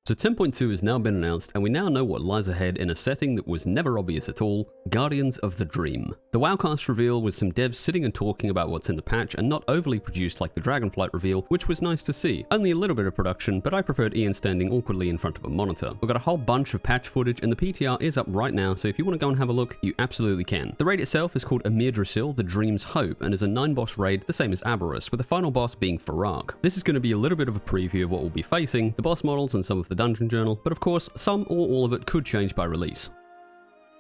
So 10.2 has now been announced, and we now know what lies ahead in a setting that was never obvious at all: Guardians of the Dream. The Wowcast reveal was some devs sitting and talking about what's in the patch and not overly produced like the Dragonflight reveal, which was nice to see. Only a little bit of production, but I preferred Ian standing awkwardly in front of a monitor. We've got a whole bunch of patch footage and the PTR is up right now, so if you want to go and have a look, you absolutely can. The raid itself is called AMIRDRASSIL, the Dream's Hope, and is a 9-boss raid the same as Aberrus, with the final boss being Fyrakk. This is going to be a little bit of a preview of what we'll be facing, the boss models and some of the dungeon journal, but of course, some or all of it could change by release.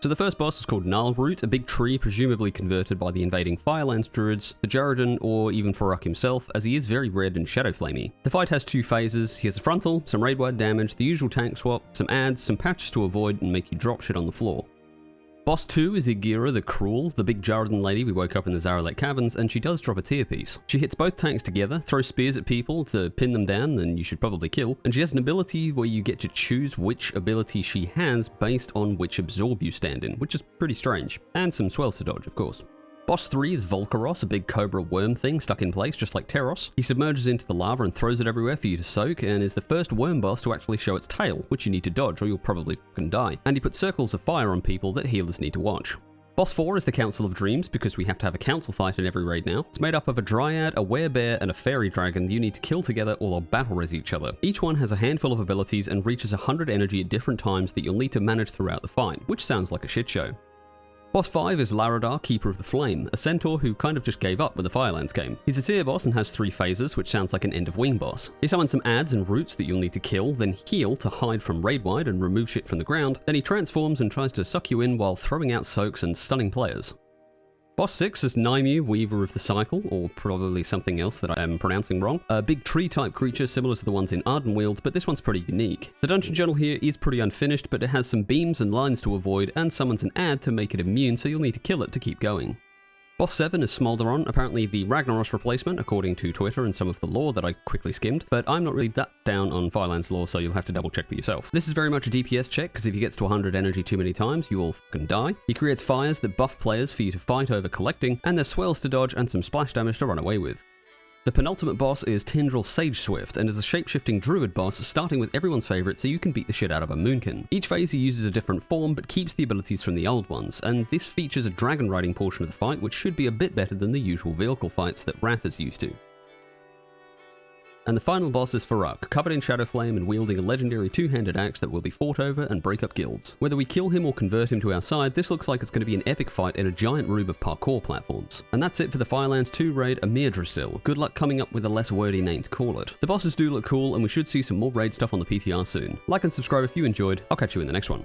So the first boss is called Gnarlroot, a big tree presumably converted by the invading Firelands druids, the Jaredon, or even Fyrakk himself, as he is very red and shadow flamey. The fight has two phases. He has a frontal, some raid-wide damage, the usual tank swap, some adds, some patches to avoid and make you drop shit on the floor. Boss 2 is Igira the Cruel, the big Jaredon lady we woke up in the Zaralek Caverns, and she does drop a tier piece. She hits both tanks together, throws spears at people to pin them down, and you should probably kill, and she has an ability where you get to choose which ability she has based on which absorb you stand in, which is pretty strange, and some swells to dodge, of course. Boss 3 is Volcoross, a big cobra worm thing stuck in place just like Teros. He submerges into the lava and throws it everywhere for you to soak, and is the first worm boss to actually show its tail, which you need to dodge or you'll probably fucking die. And he puts circles of fire on people that healers need to watch. Boss 4 is the Council of Dreams, because we have to have a council fight in every raid now. It's made up of a dryad, a werebear, and a fairy dragon that you need to kill together or they'll battle res each other. Each one has a handful of abilities and reaches 100 energy at different times that you'll need to manage throughout the fight, which sounds like a shit show. Boss 5 is Larodar, Keeper of the Flame, a centaur who kind of just gave up when the Firelands came. He's a tier boss and has 3 phases, which sounds like an end of wing boss. He summons some adds and roots that you'll need to kill, then heal to hide from raid-wide and remove shit from the ground, then he transforms and tries to suck you in while throwing out soaks and stunning players. Boss 6 is Nymue, Weaver of the Cycle, or probably something else that I am pronouncing wrong. A big tree-type creature similar to the ones in Ardenweald, but this one's pretty unique. The dungeon journal here is pretty unfinished, but it has some beams and lines to avoid, and summons an ad to make it immune, so you'll need to kill it to keep going. Boss 7 is Smolderon, apparently the Ragnaros replacement, according to Twitter and some of the lore that I quickly skimmed, but I'm not really that down on Firelands lore, so you'll have to double check for yourself. This is very much a DPS check, because if he gets to 100 energy too many times, you will fucking die. He creates fires that buff players for you to fight over collecting, and there's swells to dodge and some splash damage to run away with. The penultimate boss is Tindral Sageswift, and is a shape-shifting druid boss starting with everyone's favourite so you can beat the shit out of a moonkin. Each phase he uses a different form but keeps the abilities from the old ones, and this features a dragon riding portion of the fight which should be a bit better than the usual vehicle fights that Wrath is used to. And the final boss is Fyrakk, covered in shadow flame and wielding a legendary two-handed axe that will be fought over and break up guilds. Whether we kill him or convert him to our side, this looks like it's going to be an epic fight in a giant room of parkour platforms. And that's it for the Firelands 2 raid AMIRDRASSIL. Good luck coming up with a less wordy name to call it. The bosses do look cool, and we should see some more raid stuff on the PTR soon. Like and subscribe if you enjoyed. I'll catch you in the next one.